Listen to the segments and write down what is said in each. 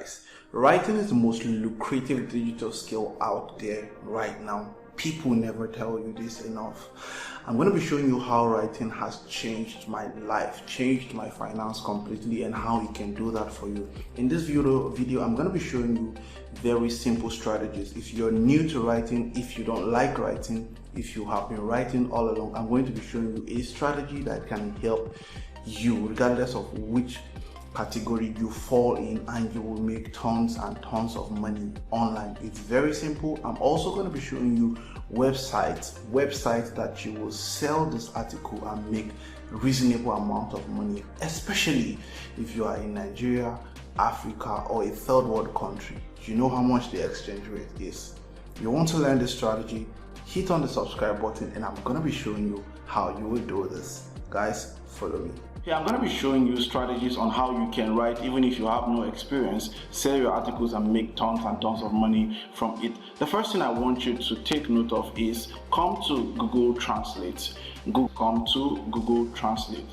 guys. Writing is the most lucrative digital skill out there right now. People never tell you this enough. I'm going to be showing you how writing has changed my life, changed my finance completely, and how you can do that for you. In this video, I'm going to be showing you very simple strategies. If you're new to writing, if you don't like writing, if you have been writing all along, I'm going to be showing you a strategy that can help you regardless of which category you fall in, and you will make tons and tons of money online. It's very simple. I'm also going to be showing you websites that you will sell this article and make reasonable amount of money, especially if you are in Nigeria, Africa, or a third world country. You know how much the exchange rate is. You want to learn this strategy, hit on the subscribe button, and I'm going to be showing you how you will do this. Guys, follow me. Yeah, I'm going to be showing you strategies on how you can write even if you have no experience, sell your articles and make tons and tons of money from it. The first thing I want you to take note of is come to Google Translate. Come to Google Translate.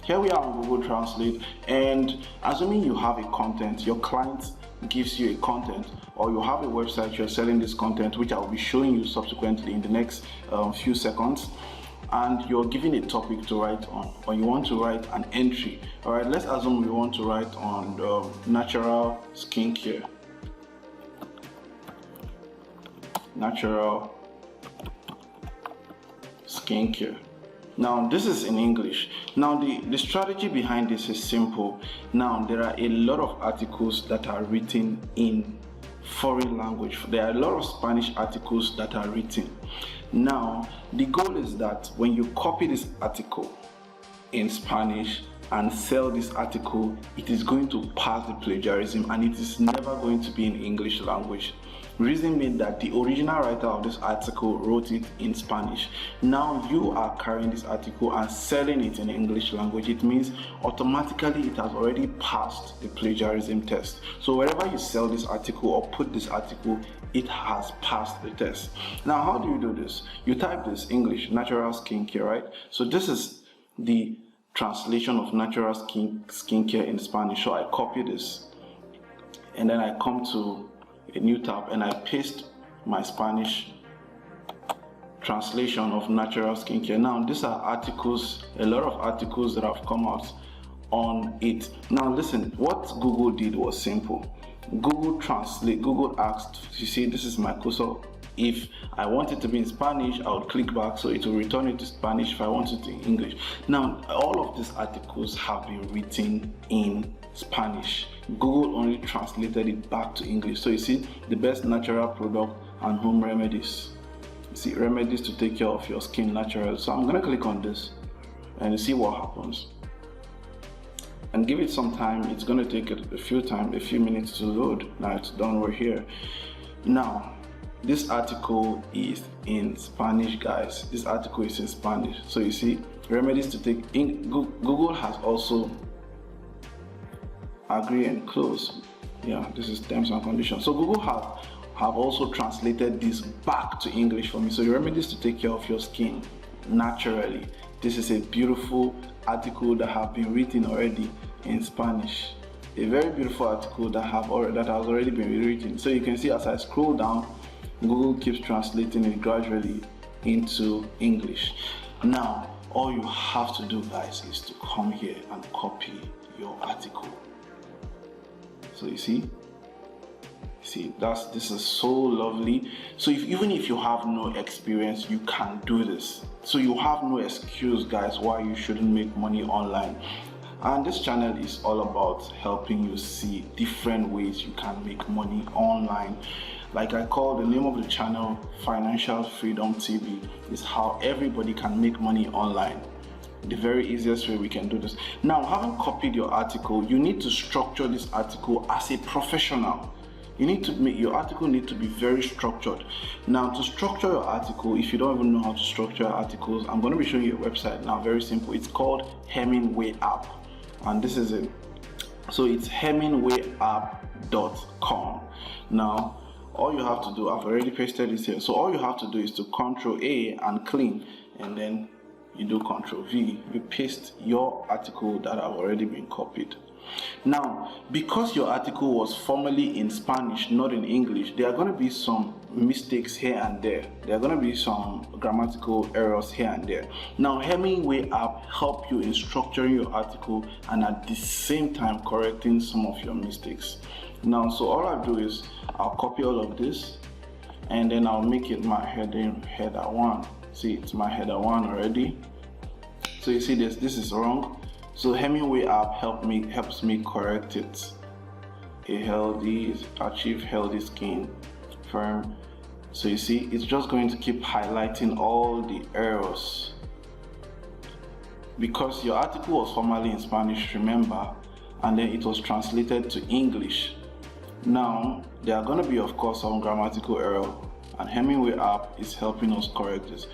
Here we are on Google Translate, and assuming you have a content, your client gives you a content, or you have a website, you're selling this content, which I will be showing you subsequently in the next few seconds. And you're given a topic to write on, or you want to write an entry. All right, let's assume we want to write on natural skincare. Natural skincare. Now this is in English. Now the strategy behind this is simple. Now there are a lot of articles that are written in foreign language. There are a lot of Spanish articles that are written. Now the goal is that when you copy this article in Spanish and sell this article, it is going to pass the plagiarism, and it is never going to be in English language. Reason being that the original writer of this article wrote it in Spanish. Now you are carrying this article and selling it in English language. It means automatically it has already passed the plagiarism test. So wherever you sell this article or put this article, it has passed the test. Now how do you do this? You type this English, natural skincare, right? So this is the translation of natural skincare in Spanish. So I copy this and then I come to a new tab and I paste my Spanish translation of natural skincare. Now these are articles, a lot of articles that have come out on it. Now listen, what Google did was simple. Google Translate, Google asked, you see this is my cursor. If I want it to be in Spanish, I would click back, so it will return it to Spanish. If I want it in English. Now all of these articles have been written in Spanish. Google only translated it back to English. So you see, the best natural product and home remedies. You see, remedies to take care of your skin naturally. So I'm gonna click on this and you see what happens. And give it some time. It's gonna take it a few minutes to load. Now it's done. We're here. Now this article is in Spanish, guys. This article is in Spanish. So you see, remedies to take in. Google has also agree and close. Yeah, this is terms and conditions. So Google have also translated this back to English for me. So the remedies to take care of your skin naturally. This is a beautiful article that have been written already in Spanish. A very beautiful article that has already been written. So you can see as I scroll down, Google keeps translating it gradually into English. Now all you have to do, guys, is to come here and copy your article. So you see, this is so lovely. So even if you have no experience, you can do this. So you have no excuse, guys, why you shouldn't make money online. And this channel is all about helping you see different ways you can make money online. Like I call the name of the channel Financial Freedom TV. Is how everybody can make money online. The very easiest way we can do this. Now, having copied your article, you need to structure this article as a professional. You need to make your article need to be very structured. Now, to structure your article, if you don't even know how to structure articles, I'm going to be showing you a website now. Very simple. It's called Hemingway App, and this is it. So it's hemingwayapp.com. Now all you have to do, I've already pasted this here. So all you have to do is to Control A and clean, and then you do Control V. You paste your article that have already been copied. Now, because your article was formerly in Spanish, not in English, there are going to be some mistakes here and there. There are going to be some grammatical errors here and there. Now, Hemingway app help you in structuring your article and at the same time correcting some of your mistakes. Now, so all I do is I'll copy all of this and then I'll make it my header 1. See, it's my header 1 already. So you see this is wrong. So Hemingway app helps me correct it. Achieve healthy skin, firm. So you see, it's just going to keep highlighting all the errors. Because your article was formerly in Spanish, remember, and then it was translated to English. Now, there are going to be, of course, some grammatical error, and Hemingway app is helping us correct this.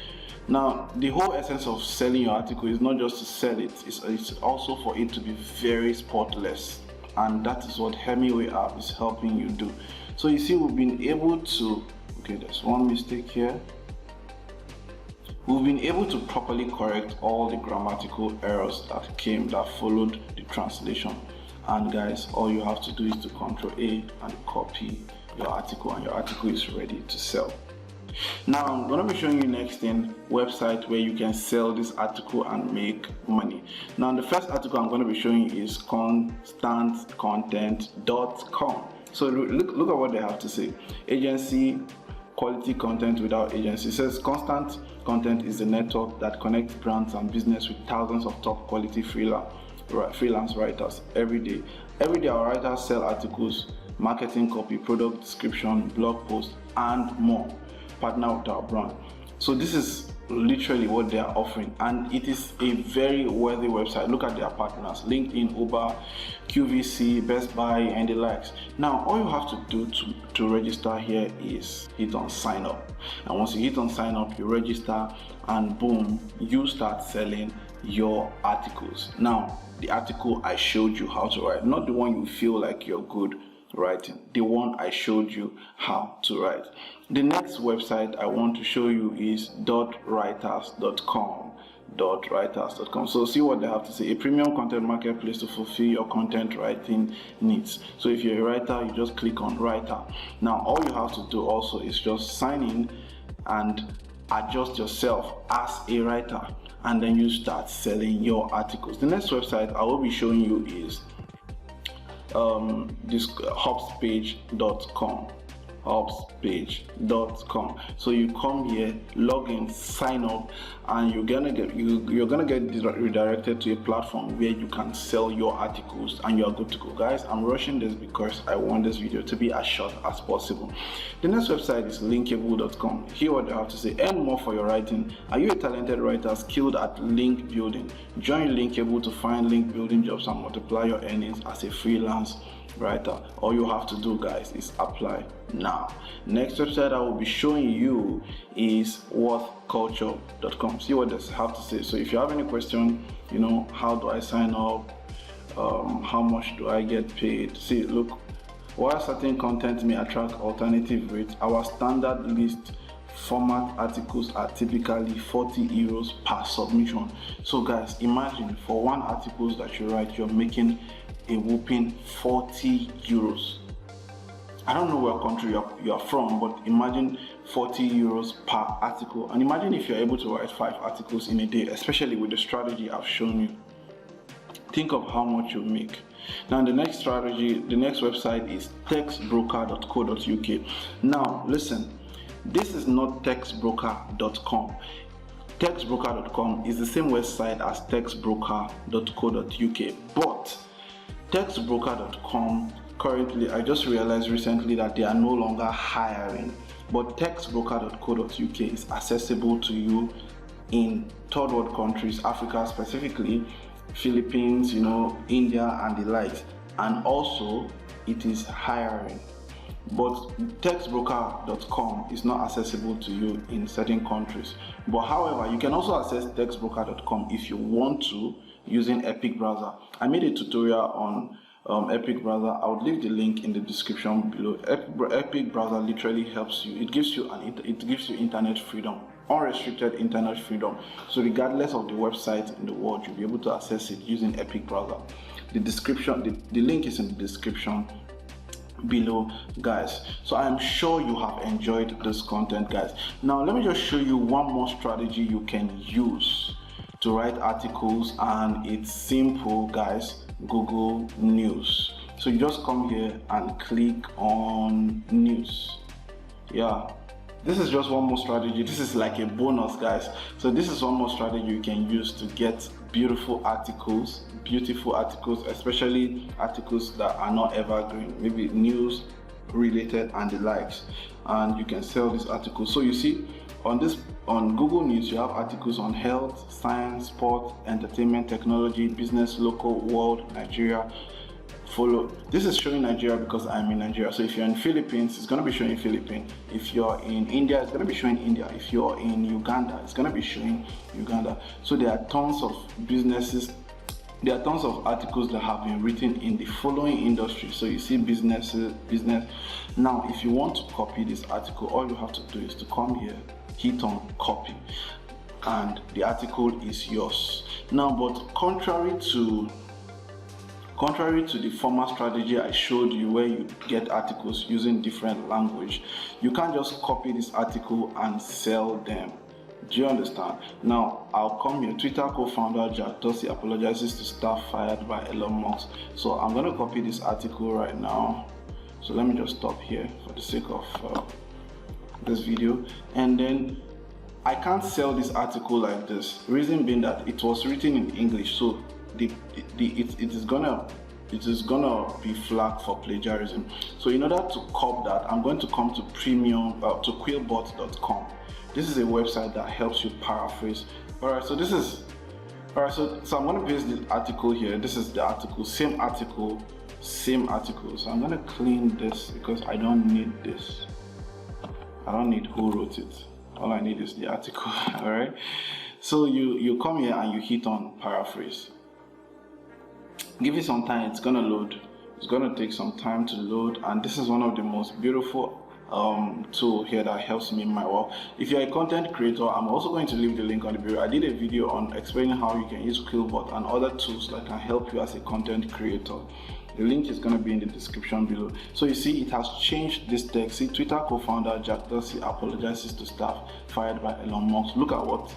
Now, the whole essence of selling your article is not just to sell it, it's also for it to be very spotless. And that is what Hemingway app is helping you do. So you see, we've been able to, okay, there's one mistake here. We've been able to properly correct all the grammatical errors that followed the translation. And guys, all you have to do is to Ctrl A and copy your article, and your article is ready to sell. Now I'm going to be showing you next in website where you can sell this article and make money. Now the first article I'm going to be showing you is constantcontent.com. So look at what they have to say. Agency, quality content without agency. It says Constant Content is the network that connects brands and business with thousands of top quality freelance writers every day. Every day our writers sell articles, marketing copy, product description, blog posts, and more. Partner with our brand. So this is literally what they are offering, and it is a very worthy website. Look at their partners: LinkedIn, Uber, QVC, Best Buy, and the likes. Now all you have to do to register here is hit on sign up, and once you hit on sign up, you register, and boom, you start selling your articles. Now the article I showed you how to write, not the one you feel like you're good writing, the one I showed you how to write. The next website I want to show you is .writers.com. So see what they have to say: a premium content marketplace to fulfill your content writing needs. So if you're a writer, you just click on writer. Now all you have to do also is just sign in and adjust yourself as a writer, and then you start selling your articles. The next website I will be showing you is this hubspage.com. So you come here, log in, sign up, and you're gonna get redirected to a platform where you can sell your articles, and you are good to go. Guys, I'm rushing this because I want this video to be as short as possible. The next website is linkable.com. Here what they have to say: earn more for your writing. Are you a talented writer skilled at link building? Join Linkable to find link building jobs and multiply your earnings as a freelance writer. All you have to do, guys, is apply now. Next website I will be showing you is worthculture.com. See what they have to say. So if you have any question, how do I sign up, how much do I get paid? See, look, while certain content may attract alternative rates, our standard list format articles are typically 40 euros per submission. So guys, imagine for one article that you write, you're making a whopping 40 euros. I don't know what country you are from, but imagine 40 euros per article. And imagine if you're able to write 5 articles in a day, especially with the strategy I've shown you. Think of how much you make. Now the next website is textbroker.co.uk. Now listen, this is not textbroker.com. Textbroker.com is the same website as textbroker.co.uk, but textbroker.com currently, I just realized recently that they are no longer hiring, but textbroker.co.uk is accessible to you in third world countries, Africa specifically, Philippines, India and the likes, and also it is hiring. But textbroker.com is not accessible to you in certain countries. But however, you can also access textbroker.com if you want to using Epic Browser. I made a tutorial on Epic Browser. I would leave the link in the description below. Epic Browser literally helps you. It gives you internet freedom, unrestricted internet freedom. So regardless of the website in the world, you'll be able to access it using Epic Browser. the description, the link is in the description below, guys. So I am sure you have enjoyed this content, guys. Now let me just show you one more strategy you can use to write articles, and it's simple, guys. Google News. So you just come here and click on news. Yeah, this is just one more strategy. This is like a bonus, guys. So this is one more strategy you can use to get beautiful articles, especially articles that are not evergreen, maybe news related and the likes, and you can sell this article. So you see on Google News, you have articles on health, science, sport, entertainment, technology, business, local, world, Nigeria. Follow. This is showing Nigeria because I'm in Nigeria. So if you're in Philippines, it's going to be showing Philippines. If you're in India, it's going to be showing India. If you're in Uganda, it's going to be showing Uganda. So there are tons of businesses. There are tons of articles that have been written in the following industry. So you see business. Now, if you want to copy this article, all you have to do is to come here, hit on copy, and the article is yours. Now, but contrary to the former strategy I showed you where you get articles using different language, you can't just copy this article and sell them. Do you understand? Now, I'll come here. Twitter co-founder Jack Dorsey apologizes to staff fired by Elon Musk. So I'm going to copy this article right now. So let me just stop here for the sake of this video. And then I can't sell this article like this. Reason being that it was written in English. So it is gonna be flagged for plagiarism. So in order to cop that, I'm going to come to quillbot.com. This is a website that helps you paraphrase. Alright, so I'm going to paste the article here. This is the article, same article. So I'm going to clean this because I don't need this. I don't need who wrote it. All I need is the article. Alright, so you come here and you hit on paraphrase. Give it some time, it's gonna load. It's gonna take some time to load, and this is one of the most beautiful tool here that helps me in my work. If you're a content creator, I'm also going to leave the link on the video. I did a video on explaining how you can use Quillbot and other tools that can help you as a content creator. The link is going to be in the description below. So you see, it has changed this text. See, Twitter co-founder Jack Dorsey apologizes to staff fired by Elon Musk. Look at what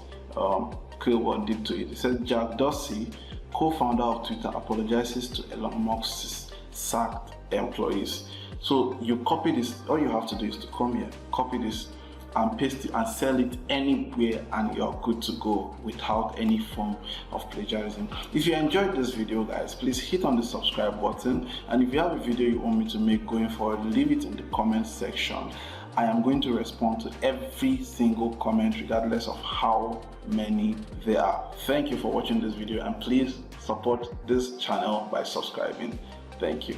Quillbot did to it. It says Jack Dorsey, co-founder of Twitter, apologizes to Elon Musk's sacked employees. So you copy this. All you have to do is to come here, copy this, and paste it and sell it anywhere, and you're good to go without any form of plagiarism. If you enjoyed this video, guys, please hit on the subscribe button, and if you have a video you want me to make going forward, leave it in the comment section. I am going to respond to every single comment regardless of how many there are. Thank you for watching this video, and please support this channel by subscribing. Thank you.